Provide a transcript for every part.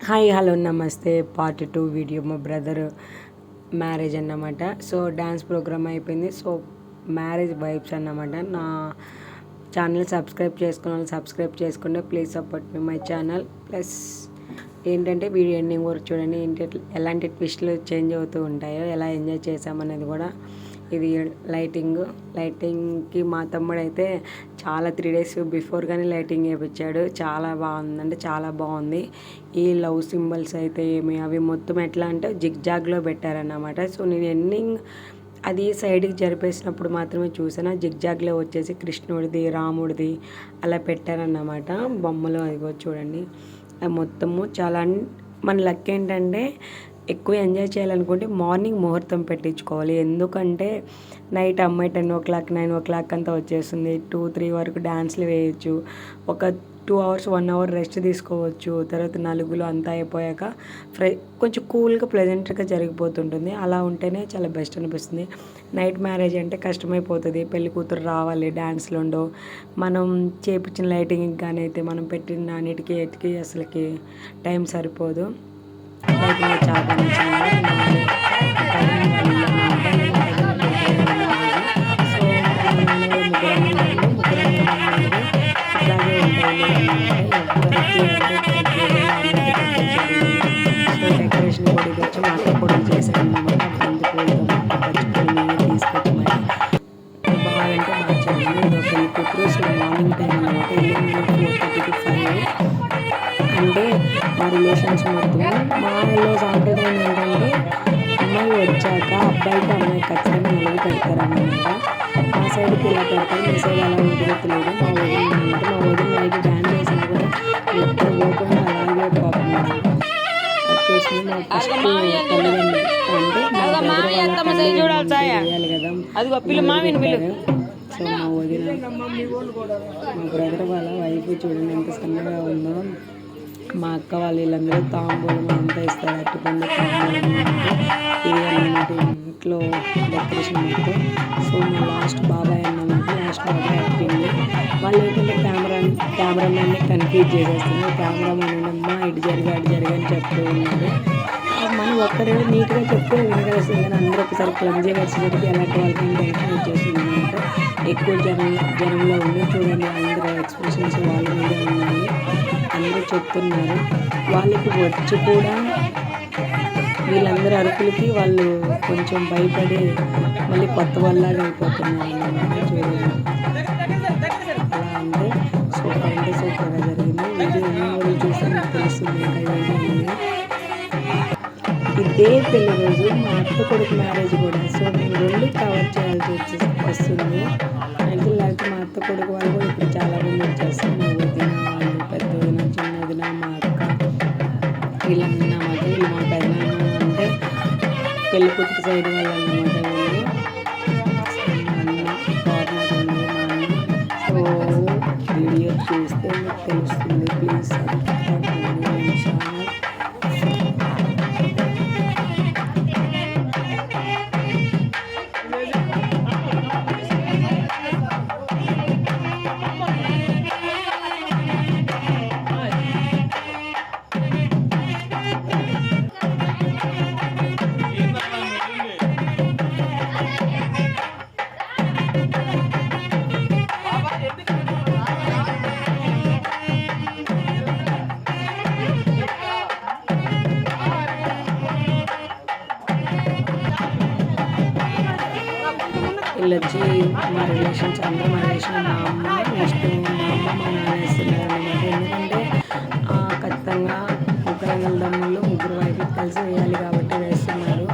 Hi hello నమస్తే part 2 video మా brother marriage అన్నమాట. సో డ్యాన్స్ ప్రోగ్రామ్ అయిపోయింది. సో మ్యారేజ్ వైబ్స్ అన్నమాట. నా ఛానల్ సబ్స్క్రైబ్ చేసుకున్న వాళ్ళు సబ్స్క్రైబ్ చేసుకోండి. Please support me my channel. Plus ఏంటంటే వీడియో ఎండింగ్ వరకు చూడండి. ఎలాంటి ట్విస్ట్లు చేంజ్ అవుతూ ఉంటాయో, ఎలా ఎంజాయ్ చేసామనేది కూడా. ఇది లైటింగ్కి మా తమ్ముడు అయితే చాలా 3 days బిఫోర్ కానీ లైటింగ్ వేయించాడు. చాలా బాగుందంటే చాలా బాగుంది. ఈ లవ్ సింబల్స్ అయితే అవి మొత్తం ఎట్లా అంటే జిగ్జాగ్లో పెట్టారన్నమాట. సో నేను ఎండింగ్ అది సైడ్కి జరిపేసినప్పుడు మాత్రమే చూసాను. జిగ్జాగ్లో వచ్చేసి కృష్ణుడిది రాముడిది అలా పెట్టారన్నమాట బొమ్మలు. అదిగో చూడండి, అది మొత్తము చాలా. మన లక్ ఏంటంటే ఎక్కువ ఎంజాయ్ చేయాలనుకుంటే మార్నింగ్ ముహూర్తం పెట్టించుకోవాలి. ఎందుకంటే నైట్ అమ్మాయి 10 o'clock 9 o'clock అంతా వచ్చేస్తుంది. 2-3 వరకు డ్యాన్స్లు వేయచ్చు. ఒక 2 hours 1 hour రెస్ట్ తీసుకోవచ్చు. తర్వాత నలుగులు అంతా అయిపోయాక కొంచెం కూల్గా ప్లెజెంట్గా జరిగిపోతుంటుంది. అలా ఉంటేనే చాలా బెస్ట్ అనిపిస్తుంది. నైట్ మ్యారేజ్ అంటే కష్టమైపోతుంది. పెళ్లి కూతురు రావాలి, డ్యాన్స్లు ఉండవు. మనం చేపించిన లైటింగ్ కానీ అయితే మనం పెట్టిన అన్నిటికీ ఎతికి అసలుకి టైం సరిపోదు. లైటింగ్ చాలా నచ్చింది. డెకరేషన్ కూడా వచ్చి మా అక్క కూడా చేశాను అన్నమాట. తీసుకొచ్చి మరి బాగా అంటే బాగా చదివింది. పెళ్లి కూతురు. సో మార్నింగ్ టైం అన్నమాట. 4:30 to 5. అంటే మా రిలేషన్స్ మొత్తం మాలో సాంప్రదాయం ఏంటంటే అమ్మాయి వచ్చాక అబ్బాయికి అమ్మాయి ఖచ్చితంగా నలుగు పెడతారన్నమాట. మా సైడ్కి ఇలా పెడతారు, మీ సైడ్ అలా వదిలేలేదు. మా వదిన నైట్ డ్యాన్స్ చేసినా కూడా ఎప్పుడు పోకుండా అలాగే పోతుంది. వచ్చేసింది మా ఫస్ట్ తల్లిదండ్రులు అంటే మా బ్రదర్ వాళ్ళ చేయాలి కదా. సో మా వదిన మా బ్రదర్ వాళ్ళ వైఫ్ చూడండి ఎంత సన్నగా ఉందో. మా అక్క వాళ్ళు వీళ్ళందరూ తాంబూలం అంతా ఇస్తారు. అట్టుపండు తాంబూలం ఇది అన్నమాట ఇంట్లో డెకరేషన్ మొత్తం. సో మా లాస్ట్ బాబాయ్ అన్నమాట. లాస్ట్ బాబాయ్ అయిపోయింది. వాళ్ళు ఏంటంటే కెమెరామెన్ని కన్ఫ్యూజ్ చేసేస్తుంది. కెమెరామెన్ అమ్మ ఇటు జరిగా అని చెప్తూ ఉన్నారు. మనం ఒక్కరే నీట్గా చెప్తే వినగలుస్తుంది. కానీ అందరూ ఒకసారి క్లమ్జీగా వచ్చేసరికి అలాంటి వాళ్ళకి టెన్షన్ వచ్చేసింది అనమాట. ఎక్కువ జనంలో ఉండి చూడండి, అందరూ ఎక్స్ప్రెషన్స్ వాళ్ళ మీద ఉన్నాయి. అందరూ చెప్తున్నారు. వాళ్ళకి వచ్చి కూడా వీళ్ళందరూ అరుపులకి వాళ్ళు కొంచెం భయపడి మళ్ళీ కొత్త వాళ్ళలాగా అయిపోతున్నారు అన్నమాట. చూడండి అలా అంటే సూపర్గా జరిగింది. ఇది ఎన్ని చూస్తే నాకు తెలుస్తుంది ఇంకా ఏమైంది. ఇదే పెళ్లి రోజు మా అత్త కొడుకు మ్యారేజ్ కూడా. సో నేను 2 కవర్ చేయాల్సి వస్తుంది. అయితే లేకపోతే మా అత్త కొడుకు వాళ్ళు కూడా ఇప్పుడు చాలామంది వచ్చేస్తారు. మా వదిన వాళ్ళు, పెద్ద వదిన, చిన్న వదిన, మా అక్క వీళ్ళన్నమాట. వీళ్ళు మా పెద్దనాన్న అంటే పెళ్లి కూతురు సైడ్ వాళ్ళు అన్నమాట. వీళ్ళు మా అన్న ఫార్మర్ ఉంది. మా అన్న సో వీడియో చూస్తే మీకు తెలుస్తుంది. Please subscribe my channel. వీళ్ళు వచ్చి మా రిలేషన్స్ అందరూ మా రిలేషన్ మా అమ్మ నెక్స్ట్ మా అమ్మ మా నాన్న వేస్తున్నారు అన్నమాట. ఎందుకంటే ఖచ్చితంగా ముగ్గురు అన్నదమ్ముళ్ళు ముగ్గురు వైపు కలిసి వేయాలి కాబట్టి వేస్తున్నారు.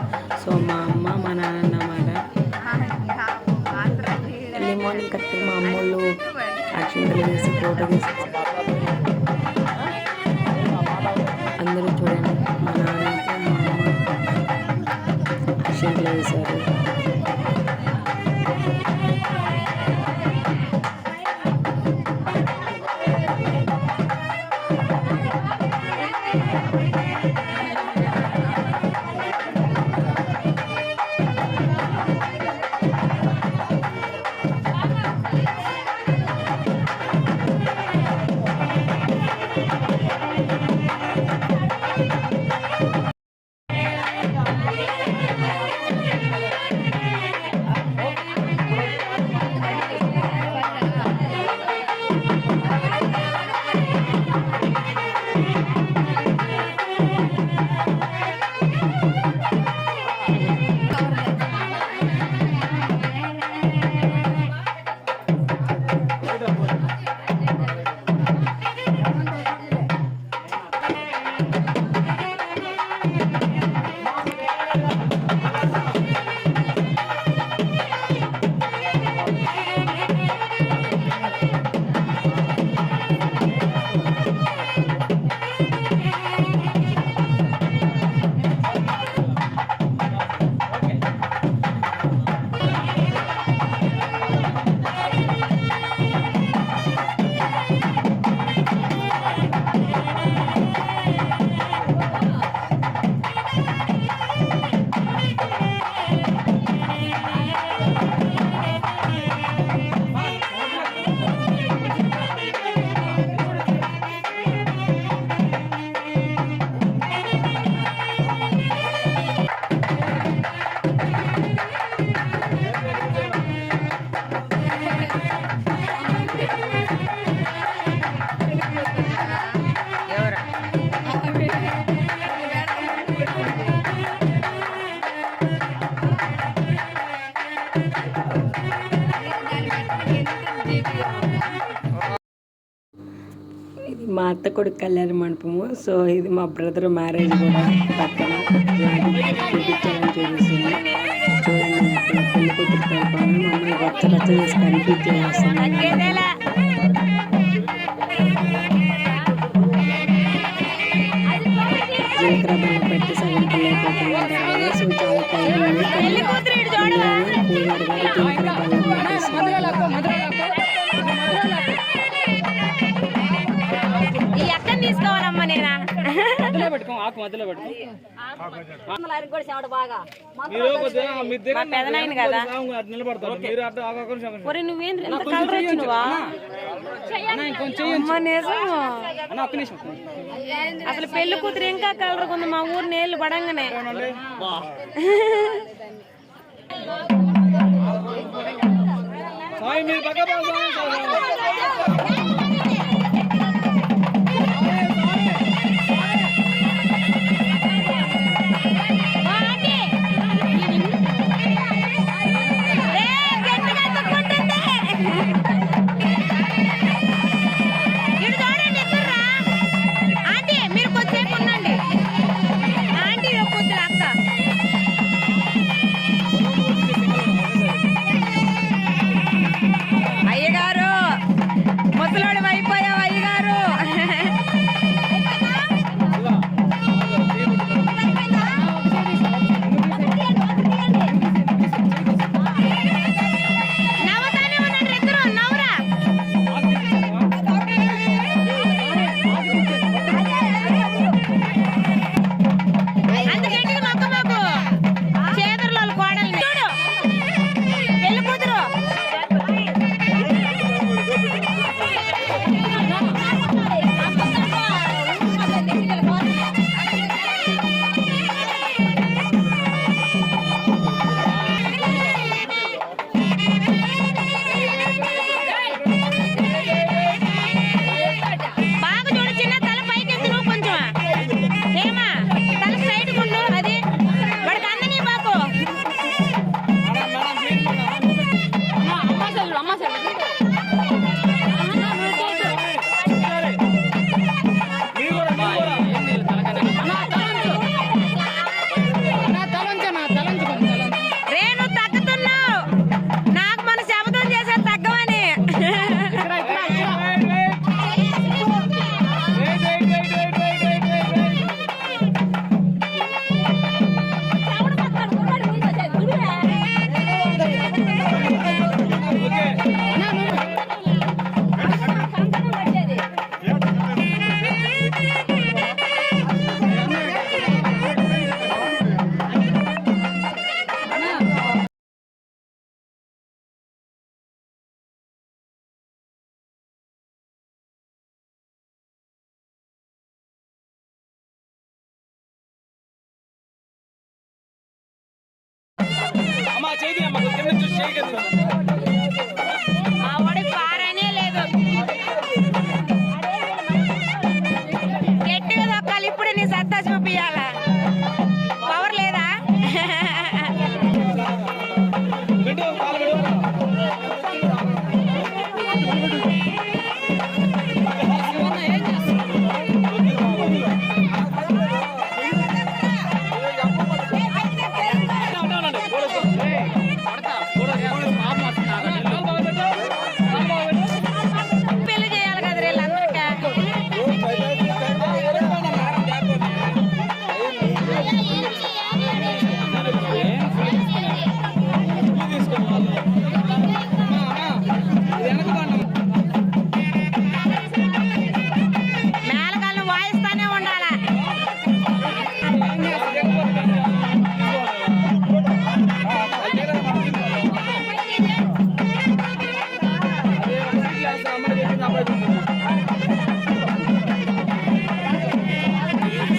సో మా అమ్మ మా నాన్న అన్నమాట. ఎర్లీ మార్నింగ్ కరెక్ట్గా మా అమ్మోళ్ళు అక్షింతలు వేసి ఫోటో తీసి అందరూ చూడండి. మా నాన్నతో మా అమ్మ అక్షింతలు వేశారు. అత్త కొడుకు కళ్యాణ మండపము. సో ఇది మా బ్రదర్ మ్యారేజ్ కూడా పక్కన చూపించాలని చూపిస్తుంది. చూడండి అక్కడ పెళ్లి కూతురు తరపున మమ్మల్ని రచ్చ రచ్చ చేసి కన్ఫ్యూజ్ చేస్తుంది. జీలకర్ర బెల్లం పెట్టి సగం పిల్ల అయిపోతుందంటారు కదా. సో చాలా టైం ఉంది. పూజారి గారు జీలకర్ర బెల్లం పెట్టేస్తున్నారు. తీసుకోవాలమ్మా నేనా పెదనాయన కదా. నువ్వేం కలర్ వచ్చినవా అసలు పెళ్లి కూతురు ఇంకా కలర్ ఉంది. మా ఊరు నీళ్లు పడంగానే పారనే లేదు. గట్టిగా దొక్కాలి. ఇప్పుడు నీ సత్తా చూపియాలా? పవర్ లేదా?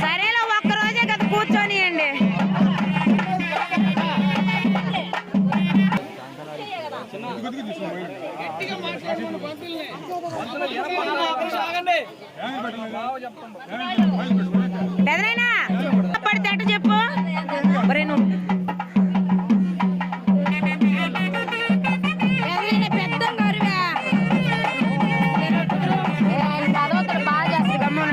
సరేలో ఒక్కరోజే కదా కూర్చొనియండి. ఎదరైనా పడితే అటు చెప్పు. పెద్ద బాగా చేస్తాడమ్మా.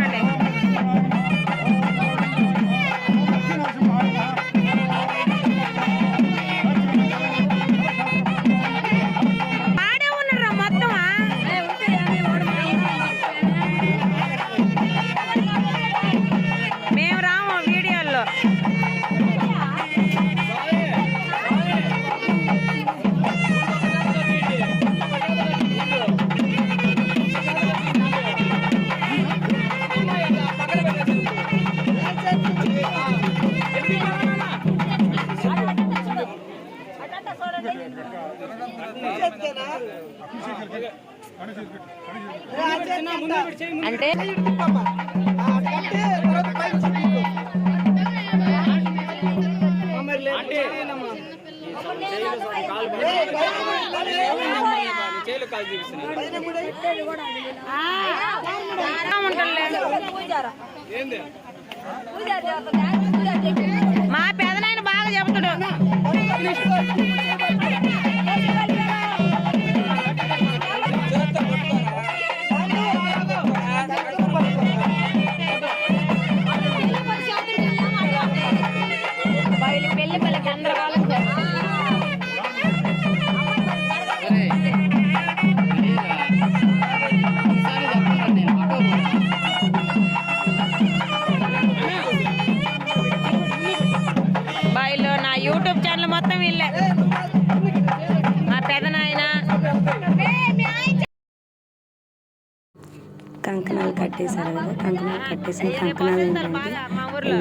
అంటే మా పెదనాయన బాగా చెబుతాడు. పెళ్లి పిల్లకి అందరూ బాయిలో నా యూట్యూబ్ ఛానల్ మొత్తం వీళ్ళే. మా పెదనాయన కంకణాలు కట్టేశారు కదా, కంకణాలు కట్టేసిన కంకణాలు ఏంటంటే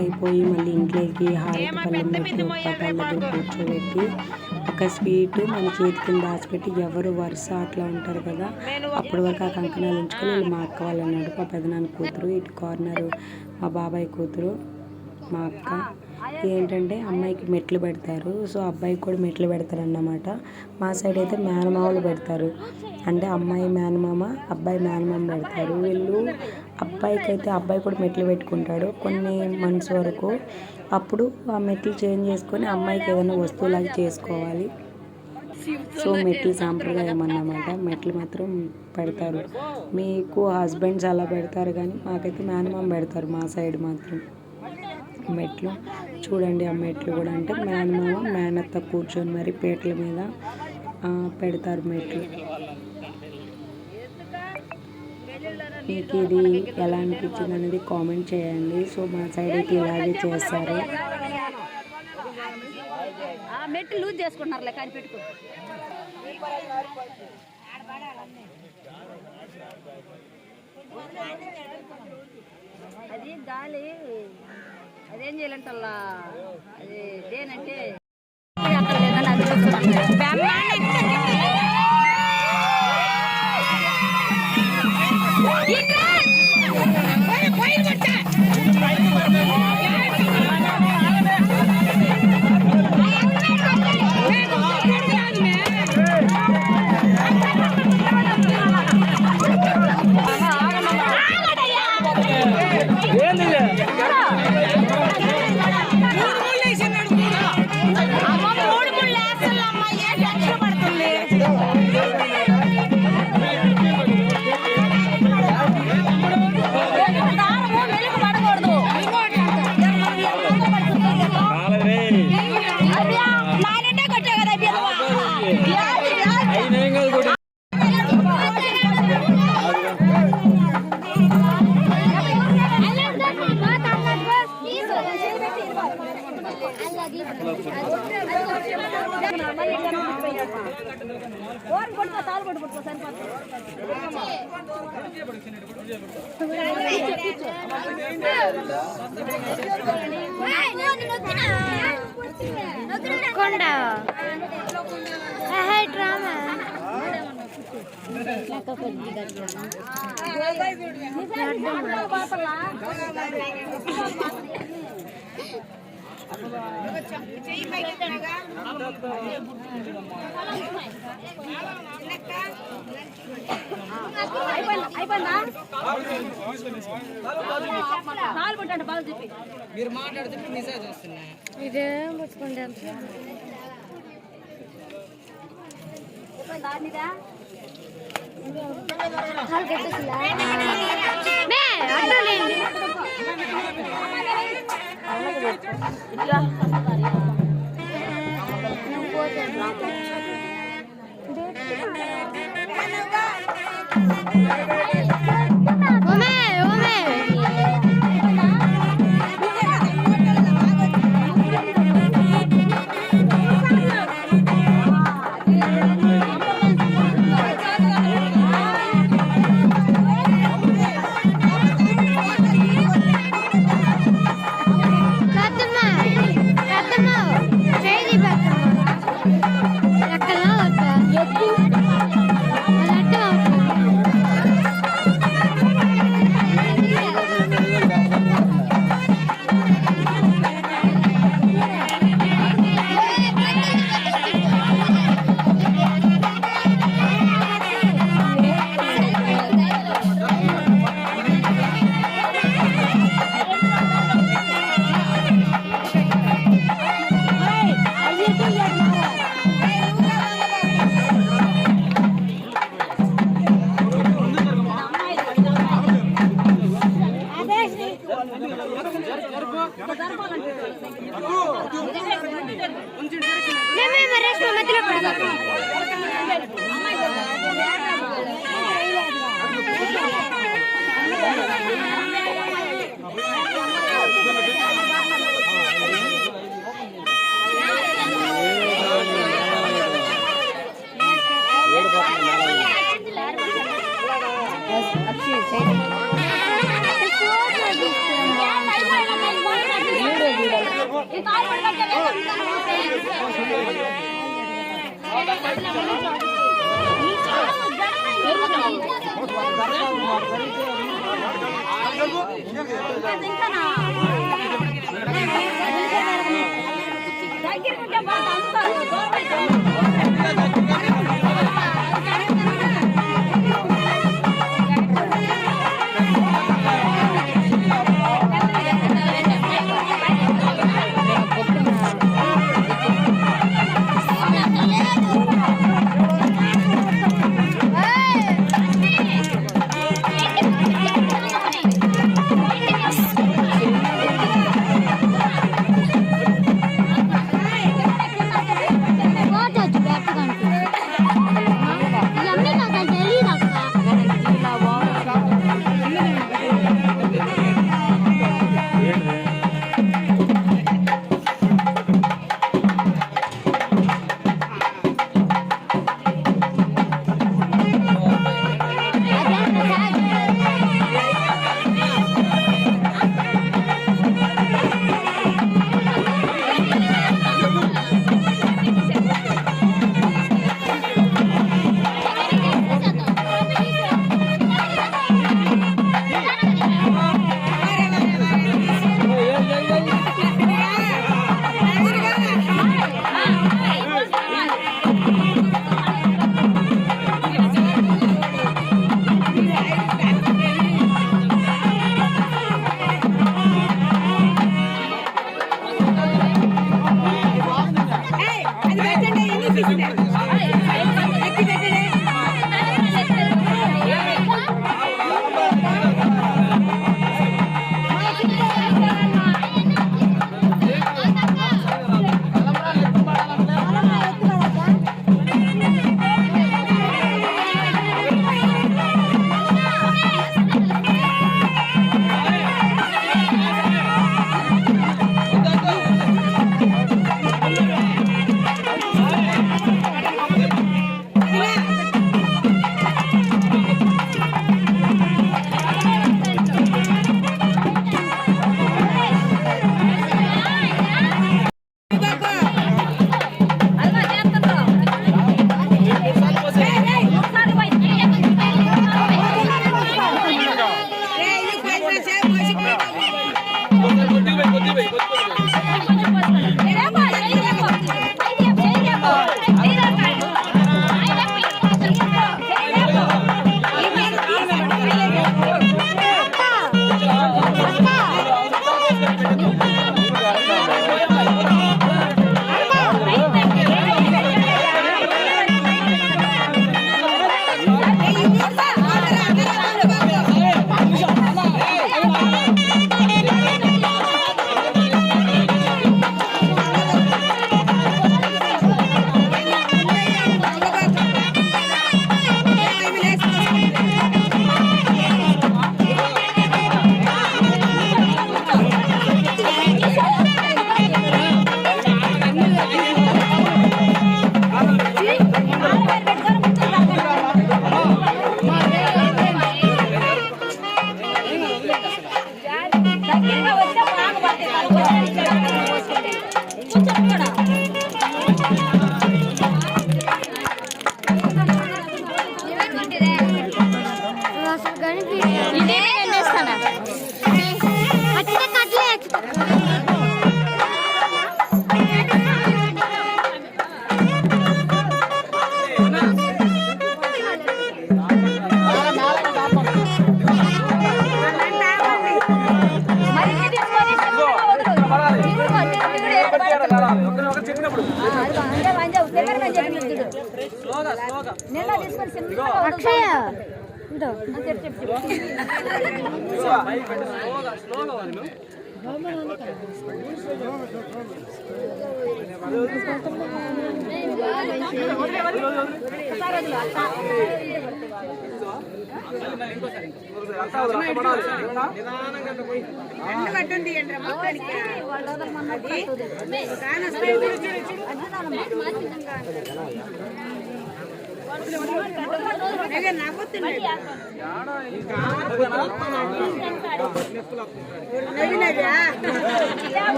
అయిపోయి మళ్ళీ ఇంట్లోకి హారతి పళ్ళెం పెట్టి పటాల దగ్గర కూర్చోబెట్టి ఒక స్వీటు మన చేతి కింద దాచిపెట్టి ఎవరు వరుస అట్లా ఉంటారు కదా, అప్పటి వరకు ఆ కంకణాలు ఉంచుకొని వీళ్ళు మా అక్క వాళ్ళు అన్నాడు. మా పెదనాన్న కూతురు, ఇటు కార్నరు మా బాబాయ్ కూతురు మా అక్క. ఏంటంటే అమ్మాయికి మెట్లు పెడతారు, సో అబ్బాయికి కూడా మెట్లు పెడతారు అన్నమాట. మా సైడ్ అయితే మేనమామలు పెడతారు, అంటే అమ్మాయి మేనమామ అబ్బాయి మేనమామ పెడతారు. వీళ్ళు అబ్బాయికి అయితే అబ్బాయి కూడా మెట్లు పెట్టుకుంటాడు కొన్ని మంత్స్ వరకు. అప్పుడు ఆ మెట్లు చేంజ్ చేసుకొని అమ్మాయికి ఏదైనా వస్తువులాగా చేసుకోవాలి. సో మెట్లు సాంప్రదాయం అన్నమాట. మెట్లు మాత్రం పెడతారు. మీకు హస్బెండ్స్ అలా పెడతారు కానీ మాకైతే మేనమామ పెడతారు మా సైడ్ మాత్రం మెట్లు. చూడండి ఆ మెట్లు కూడా అంటే మేనమామ మేనత్త కూర్చొని మరి పీటల మీద పెడతారు మెట్లు. మీకు ఇది ఎలా అనిపించింది అనేది కామెంట్ చేయండి. సో మా సైడ్ అయితే ఇలాగే చేస్తారు. మెట్లు లూజ్ చేసుకుంటున్నారులే కానీ పెట్టుకో. అది గాలి అదేం చేయాలంటే అది దేనంటే మీరు మాట్లాడితే మెసేజ్ వస్తున్నాయి. ఇదేం పట్టుకోండి ఎక్కడ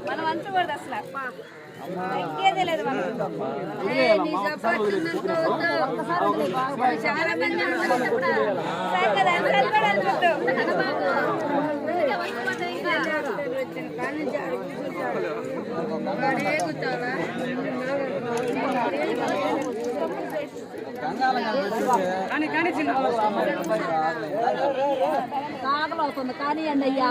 మనం అంచకూడదు అసలు ఇంకేదే లేదు చాలా మంది కాకలు అవుతుంది కానీ అండి అయ్యా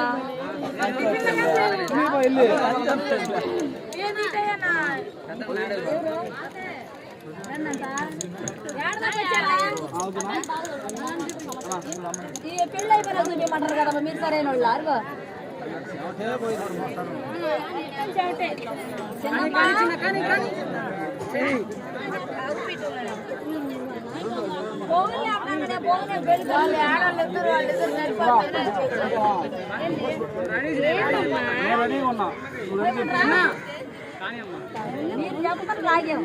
పెళ్ళి అయిపోయినా చూపించమంటారు కదా మీరు సరైన వాళ్ళు మీరు చెప్పండి లాగాం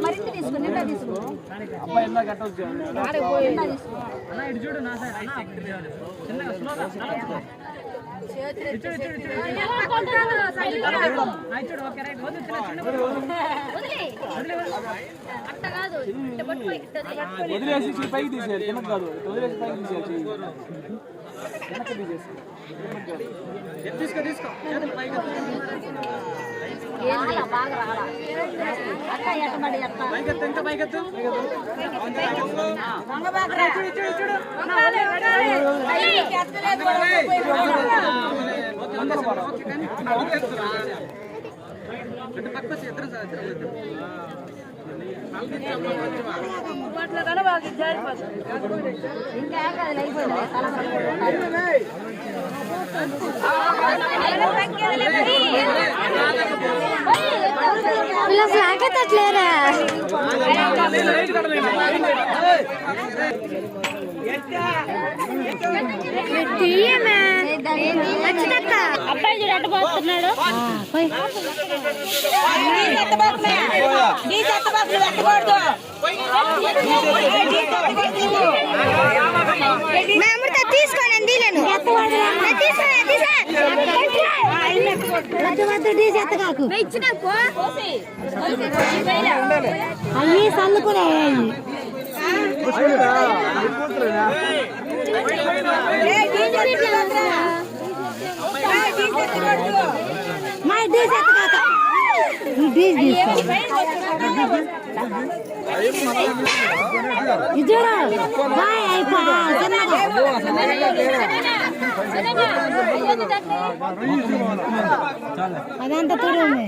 మరింత తీసుకో నిండా తీసుకో వదిలేసి పైకి తీసేయాలి కిందకి కాదు వదిలేసి పైకి తీసేయాలి తీసుకో తీసుకో బాగా రాలా అక్క ఎట్టబడి పైకెత్తు ఇంకా పైకెత్తు ఇంకా అయిపోయింది ఆగట్లేరా అబ్బాయి చూడు అడ్డు పోతున్నాడు. తీసుకోండి తీలేను అయ్యి చల్లుకునే మా డీజ్ ఎత్తగాక డీజ్ ఇజరా బాయ్ అయిపో అదంతా చూడండి